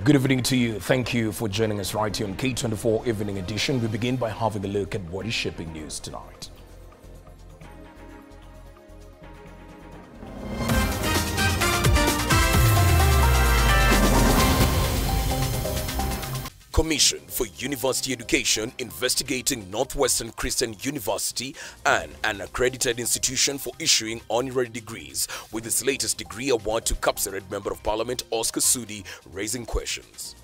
Good evening to you. Thank you for joining us right here on K24 Evening Edition. We begin by having a look at what is shaping news tonight. Commission for University Education investigating Northwestern Christian University and an accredited institution for issuing honorary degrees, with its latest degree award to Kapseret Member of Parliament Oscar Sudi raising questions.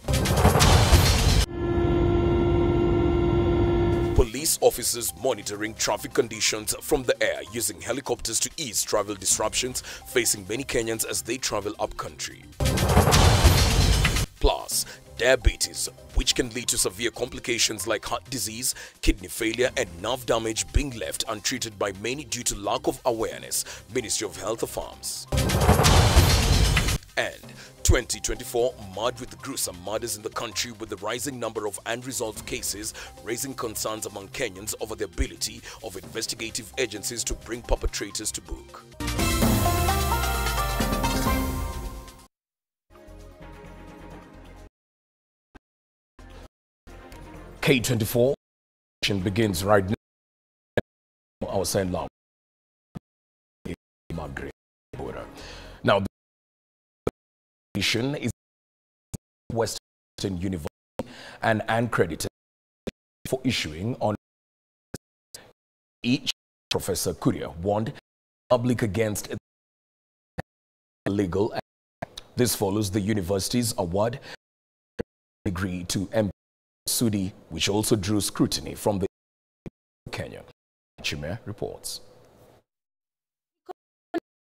Police officers monitoring traffic conditions from the air using helicopters to ease travel disruptions facing many Kenyans as they travel upcountry. Plus, diabetes, which can lead to severe complications like heart disease, kidney failure and nerve damage being left untreated by many due to lack of awareness, Ministry of Health affirms. And 2024 marred with gruesome murders in the country, with the rising number of unresolved cases raising concerns among Kenyans over the ability of investigative agencies to bring perpetrators to book. K24 begins right now. Our send love. Now, the mission is Northwestern University and accredited for issuing on each. Professor Kuria warned public against illegal. This follows the university's award degree to Mbugua Sudi, which also drew scrutiny from the Kenya. Chime reports.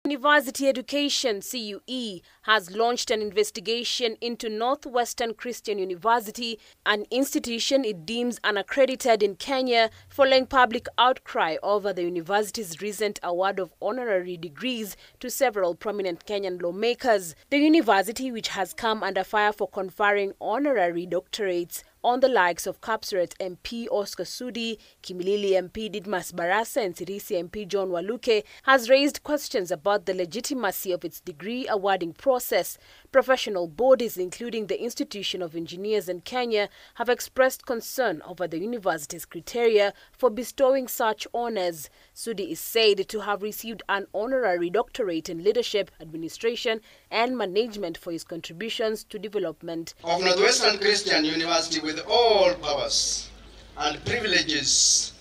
University Education (CUE) has launched an investigation into Northwestern Christian University, an institution it deems unaccredited in Kenya, following public outcry over the university's recent award of honorary degrees to several prominent Kenyan lawmakers. The university, which has come under fire for conferring honorary doctorates on the likes of Kapseret MP Oscar Sudi, Kimilili MP Didmas Barasa and Sirisi MP John Waluke, has raised questions about the legitimacy of its degree awarding process. Professional bodies, including the Institution of Engineers in Kenya, have expressed concern over the university's criteria for bestowing such honors. Sudi is said to have received an honorary doctorate in leadership, administration and management for his contributions to development of Northwestern Christian University with all powers and privileges,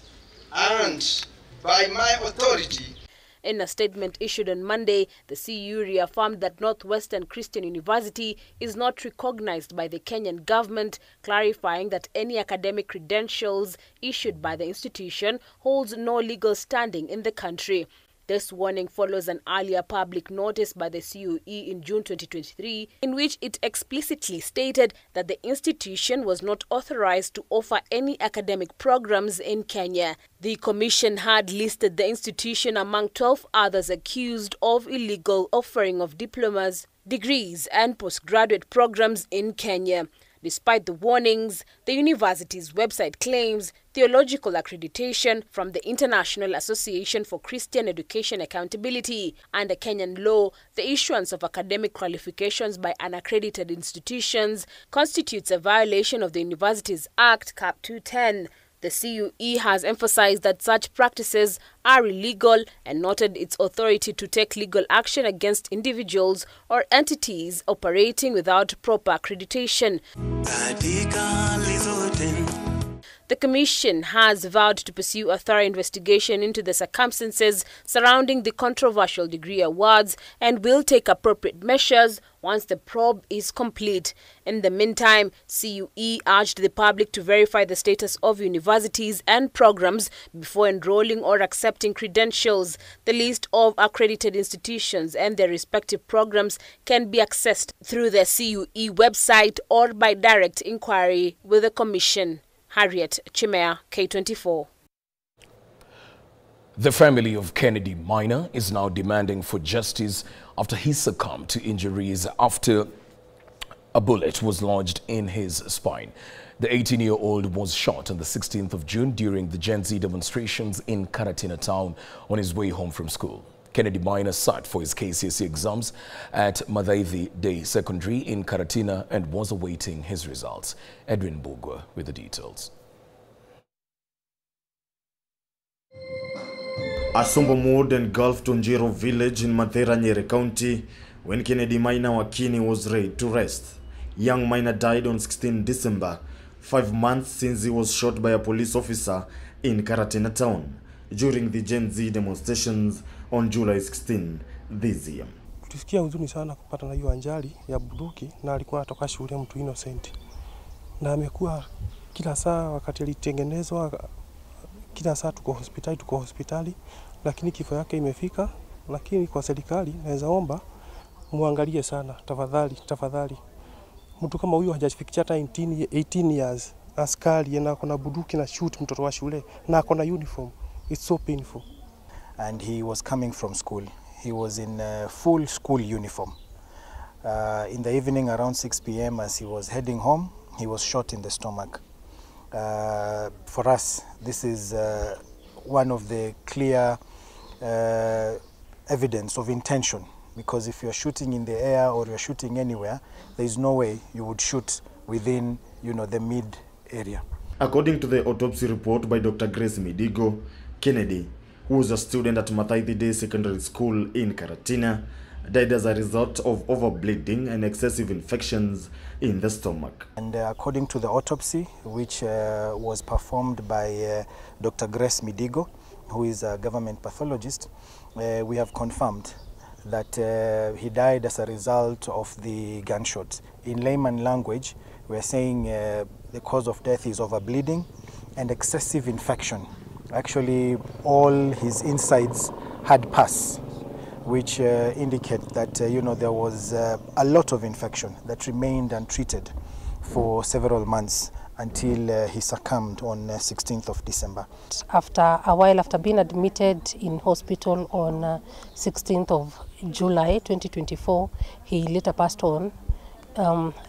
and by my authority. In a statement issued on Monday, the CU reaffirmed that Northwestern Christian University is not recognized by the Kenyan government, clarifying that any academic credentials issued by the institution holds no legal standing in the country. This warning follows an earlier public notice by the CUE in June 2023, in which it explicitly stated that the institution was not authorized to offer any academic programs in Kenya. The commission had listed the institution among 12 others accused of illegal offering of diplomas, degrees and postgraduate programs in Kenya. Despite the warnings, the university's website claims theological accreditation from the International Association for Christian Education Accountability. Under Kenyan law, the issuance of academic qualifications by unaccredited institutions constitutes a violation of the Universities Act Cap 210. The CUE has emphasized that such practices are illegal and noted its authority to take legal action against individuals or entities operating without proper accreditation. The Commission has vowed to pursue a thorough investigation into the circumstances surrounding the controversial degree awards and will take appropriate measures once the probe is complete. In the meantime, CUE urged the public to verify the status of universities and programs before enrolling or accepting credentials. The list of accredited institutions and their respective programs can be accessed through the CUE website or by direct inquiry with the Commission. Harriet Chimea, K24. The family of Kennedy Minor is now demanding for justice after he succumbed to injuries after a bullet was lodged in his spine. The 18-year-old was shot on the 16th of June during the Gen Z demonstrations in Karatina town on his way home from school. Kennedy Minor sat for his KCSE exams at Madhaithi Day Secondary in Karatina and was awaiting his results. Edwin Mbugua with the details. A somber mood engulfed Tonjiro village in Mathera, Nyeri County when Kennedy Minor Wakini was laid to rest. Young Minor died on 16 December, 5 months since he was shot by a police officer in Karatina town during the Gen Z demonstrations on July 16 this year. Tulisikia huzuni sana kupata na hiyo ajali ya bunduki, na alikuwa anatoka shule, mtu innocent. Na amekuwa kila saa wakati alitengenezwa, kila saa tuko hospitali, lakini kifo yake imefika. Lakini kwa serikali naweza omba muangalie sana, tafadhali. Mtu kama huyu hajafikisha hata 18 years, askari na kuna bunduki na shoot mtoto wa shule na kuna uniform. It's so painful. And he was coming from school. He was in full school uniform. In the evening around 6 p.m. as he was heading home, he was shot in the stomach. For us, this is one of the clear evidence of intention, because if you're shooting in the air or you're shooting anywhere, there is no way you would shoot within, the mid area. According to the autopsy report by Dr. Grace Midigo, Kennedy, who was a student at Madhaithi Day Secondary School in Karatina, died as a result of overbleeding and excessive infections in the stomach. And according to the autopsy, which was performed by Dr. Grace Midigo, who is a government pathologist, we have confirmed that he died as a result of the gunshots. In layman language, we're saying the cause of death is overbleeding and excessive infection. Actually, all his insides had pus, which indicate that there was a lot of infection that remained untreated for several months until he succumbed on 16th of December. After a while, after being admitted in hospital on 16th of July 2024, he later passed on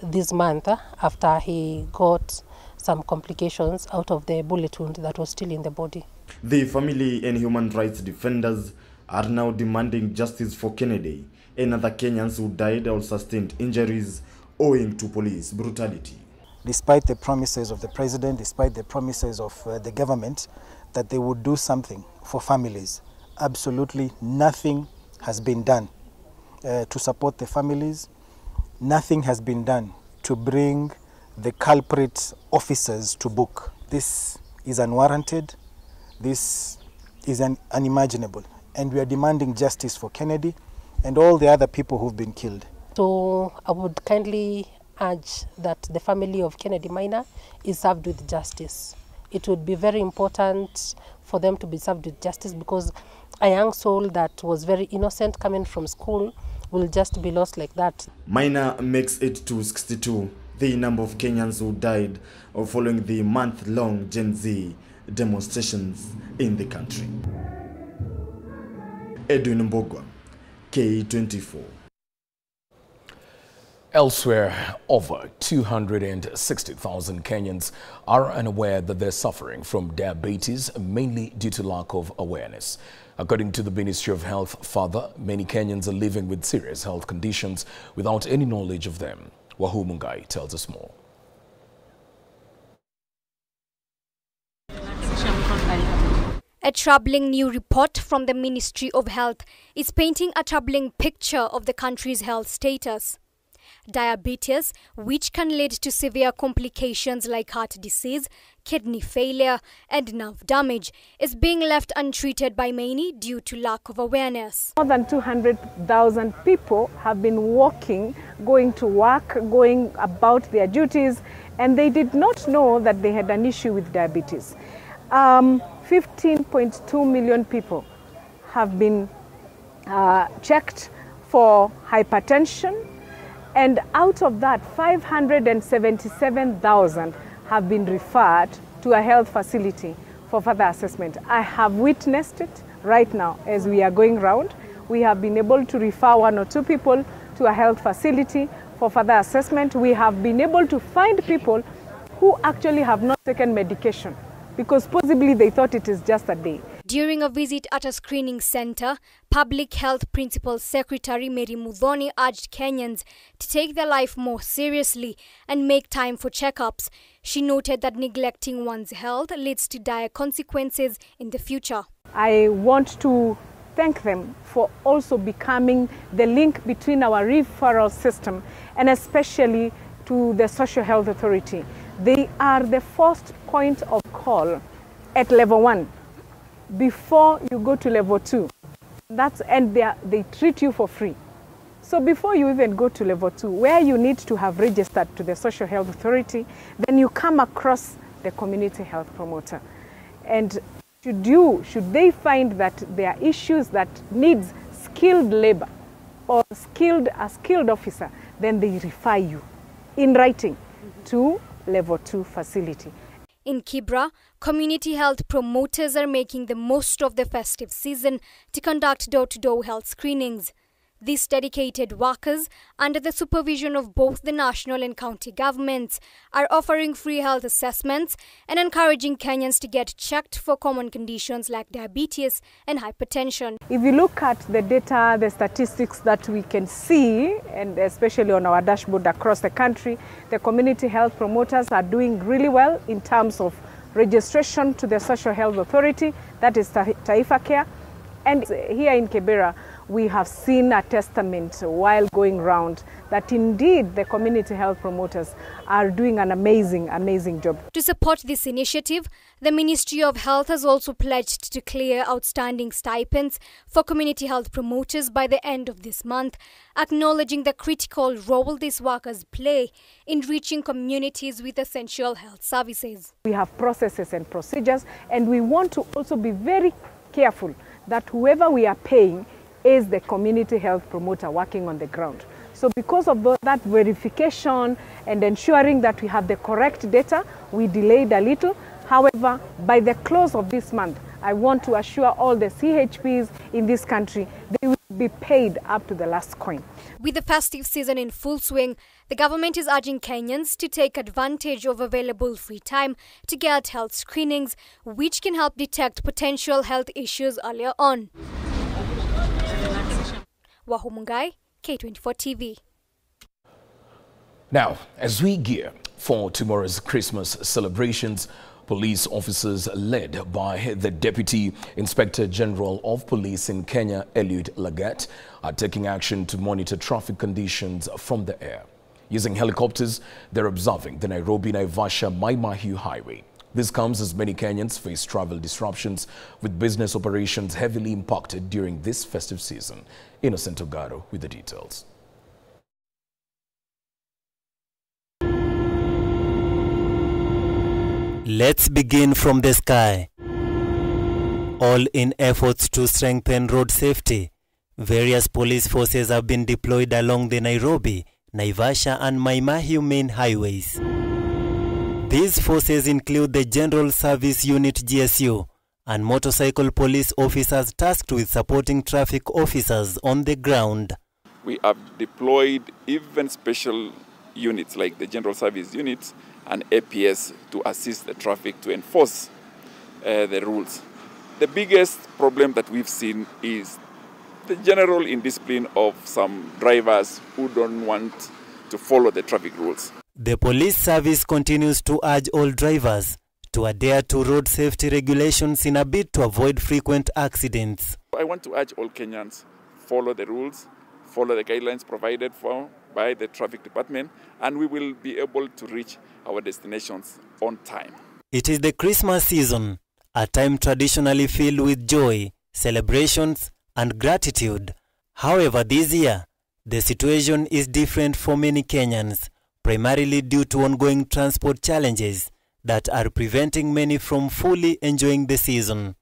this month after he got some complications out of the bullet wound that was still in the body. The family and human rights defenders are now demanding justice for Kennedy and other Kenyans who died or sustained injuries owing to police brutality. Despite the promises of the president, despite the promises of the government that they would do something for families, absolutely nothing has been done to support the families. Nothing has been done to bring the culprit officers to book. This is unwarranted. This is unimaginable. And we are demanding justice for Kennedy and all the other people who've been killed. So I would kindly urge that the family of Kennedy Minor is served with justice. It would be very important for them to be served with justice, because a young soul that was very innocent coming from school will just be lost like that. Minor makes it to 62, the number of Kenyans who died following the month-long Gen Z demonstrations in the country. Edwin Mbugua, K24. Elsewhere, over 260,000 Kenyans are unaware that they're suffering from diabetes, mainly due to lack of awareness. According to the Ministry of Health, further, many Kenyans are living with serious health conditions without any knowledge of them. Wahu Mungai tells us more. A troubling new report from the Ministry of Health is painting a troubling picture of the country's health status. Diabetes, which can lead to severe complications like heart disease, kidney failure, and nerve damage, is being left untreated by many due to lack of awareness. More than 200,000 people have been walking, going to work, going about their duties, and they did not know that they had an issue with diabetes. 15.2 million people have been checked for hypertension, and out of that, 577,000 have been referred to a health facility for further assessment. I have witnessed it right now as we are going round. We have been able to refer 1 or 2 people to a health facility for further assessment. We have been able to find people who actually have not taken medication because possibly they thought it is just a day. During a visit at a screening center, Public Health Principal Secretary Mary Muthoni urged Kenyans to take their life more seriously and make time for checkups. She noted that neglecting one's health leads to dire consequences in the future. I want to thank them for also becoming the link between our referral system and especially to the Social Health Authority. They are the first point of call at level 1 before you go to level 2. And they treat you for free. So before you even go to level 2, where you need to have registered to the Social Health Authority, then you come across the community health promoter. And should they find that there are issues that needs skilled labor or a skilled officer, then they refer you in writing to level 2 facility. In Kibra, community health promoters are making the most of the festive season to conduct door-to-door health screenings. These dedicated workers, under the supervision of both the national and county governments, are offering free health assessments and encouraging Kenyans to get checked for common conditions like diabetes and hypertension. If you look at the data, the statistics that we can see, and especially on our dashboard across the country, the community health promoters are doing really well in terms of registration to the Social Health Authority, that is Taifa Care. And here in Kibera, we have seen a testament while going round that indeed the community health promoters are doing an amazing job. To support this initiative, the Ministry of Health has also pledged to clear outstanding stipends for community health promoters by the end of this month, acknowledging the critical role these workers play in reaching communities with essential health services. We have processes and procedures, and we want to also be very careful that whoever we are paying is the community health promoter working on the ground. So because of that verification and ensuring that we have the correct data, we delayed a little. However, by the close of this month, I want to assure all the CHPs in this country they will be paid up to the last coin. With the festive season in full swing, the government is urging Kenyans to take advantage of available free time to get health screenings, which can help detect potential health issues earlier on. Wahumungai, K24 TV. Now, as we gear for tomorrow's Christmas celebrations, police officers led by the Deputy Inspector General of Police in Kenya, Eliud Lagat, are taking action to monitor traffic conditions from the air. Using helicopters, they're observing the Nairobi-Naivasha-Mai Mahiu Highway. This comes as many Kenyans face travel disruptions, with business operations heavily impacted during this festive season. Innocent Ogaro with the details. Let's begin from the sky. All in efforts to strengthen road safety, various police forces have been deployed along the Nairobi, Naivasha and Mai Mahiu main highways. These forces include the General Service Unit GSU and motorcycle police officers tasked with supporting traffic officers on the ground. We have deployed even special units like the General Service Units and APS to assist the traffic to enforce the rules. The biggest problem that we've seen is the general indiscipline of some drivers who don't want to follow the traffic rules. The police service continues to urge all drivers to adhere to road safety regulations in a bid to avoid frequent accidents. I want to urge all Kenyans follow the rules, follow the guidelines provided for by the traffic department, and we will be able to reach our destinations on time. It is the Christmas season, a time traditionally filled with joy, celebrations, and gratitude. However, this year, the situation is different for many Kenyans, primarily due to ongoing transport challenges that are preventing many from fully enjoying the season.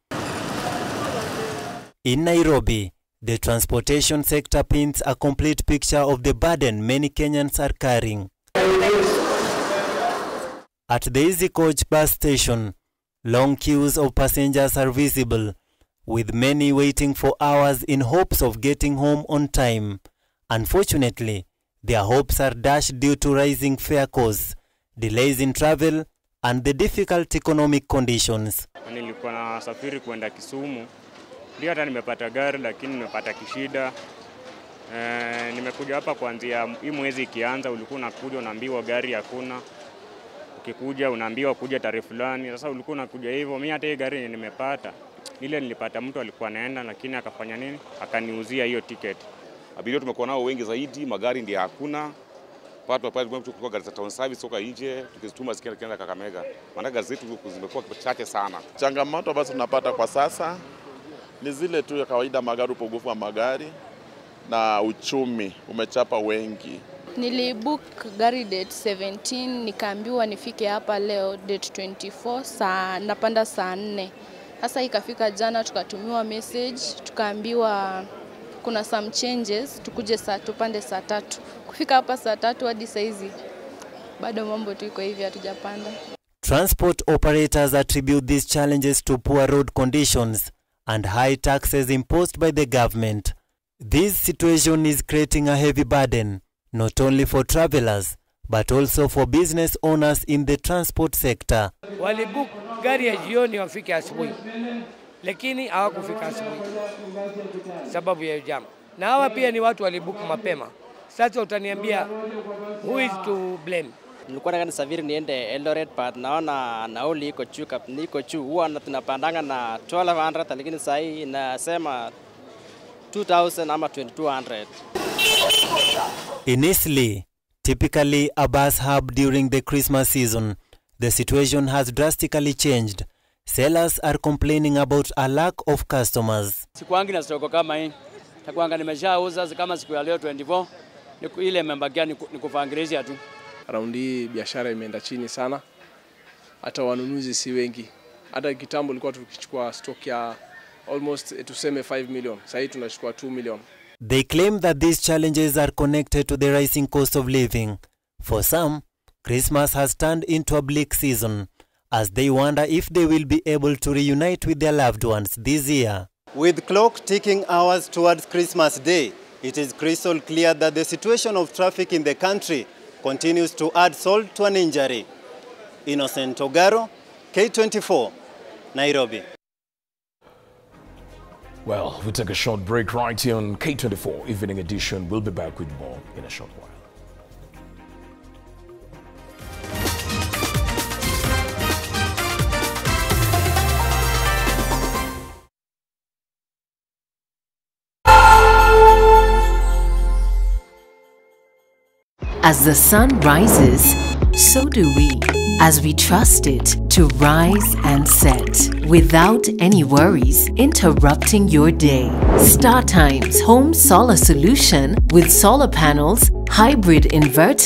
In Nairobi, the transportation sector paints a complete picture of the burden many Kenyans are carrying. At the Easy Coach bus station, long queues of passengers are visible, with many waiting for hours in hopes of getting home on time. Unfortunately, their hopes are dashed due to rising fare costs, delays in travel, and the difficult economic conditions. Nilikuwa nasafiri kwenda Kisumu. Ndio hata nimepata gari lakini nimepata kishida. Nimekuja hapa kuanzia hii mwezi ikianza, ulikuwa unakuja unaambiwa gari hakuna. Ukikuja unaambiwa kuja tarehe fulani. Sasa ulikuwa unakuja hivyo. Mimi hata hii gari nimepata. Ile nilipata mtu alikuwa anaenda lakini akafanya nini? Akaniuzia hiyo tiketi. Abiria tumekuwa nao wengi zaidi, magari ndio hakuna. Watu pale tumechukua gari za town service toka nje, tukizituma zikienda Kakamega. Maana gari zetu zimekuwa chache sana. Changamoto ambazo tunapata kwa sasa ni zile tu ya kawaida, magari, upungufu wa magari na uchumi umechapa wengi. Nilibook gari date 17, nikaambiwa nifike hapa leo date 24, napanda saa 4. Sasa ikafika jana tukatumiwa message, tukaambiwa kuna some changes, tukuje tupande saa 3. Kufika hapa saa 3 hadi saizi bado mambo tu iko hivi, hatujapanda. Transport operators attribute these challenges to poor road conditions and high taxes imposed by the government. This situation is creating a heavy burden, not only for travelers, but also for business owners in the transport sector. Walibook gari ya jioni wafike asubuhi, lakini hawakufika asubuhi sababu ya jam. Na hawa pia ni watu walibook mapema. Sasa utaniambia who is to blame? Nilikuwa nataka nisafiri niende Eldoret, but naona nauli iko juu. Huwa tunapandanga na 1200, lakini sasa hii inasema 2000 ama 2200. In Eastleigh, typically a bus hub during the Christmas season, the situation has drastically changed. Sellers are complaining about a lack of customers. Sikuangi na soko kama hii. Takuanga nimeshauza kama siku ya leo 24. Ile membakia ni kufangirizia tu. Around hii biashara imeenda chini sana. Hata wanunuzi si wengi. Hata kitambo ilikuwa tukichukua stock ya almost tuseme 5 million. Sasa hivi tunachukua 2 million. They claim that these challenges are connected to the rising cost of living. For some, Christmas has turned into a bleak season, as they wonder if they will be able to reunite with their loved ones this year. With clock ticking hours towards Christmas Day, it is crystal clear that the situation of traffic in the country continues to add salt to an injury. Innocent Ogaro, K24, Nairobi. Well, we take a short break right here on K24 Evening Edition. We'll be back with more in a short while. As the sun rises, so do we, as we trust it to rise and set without any worries interrupting your day. StarTime's home solar solution with solar panels, hybrid inverter,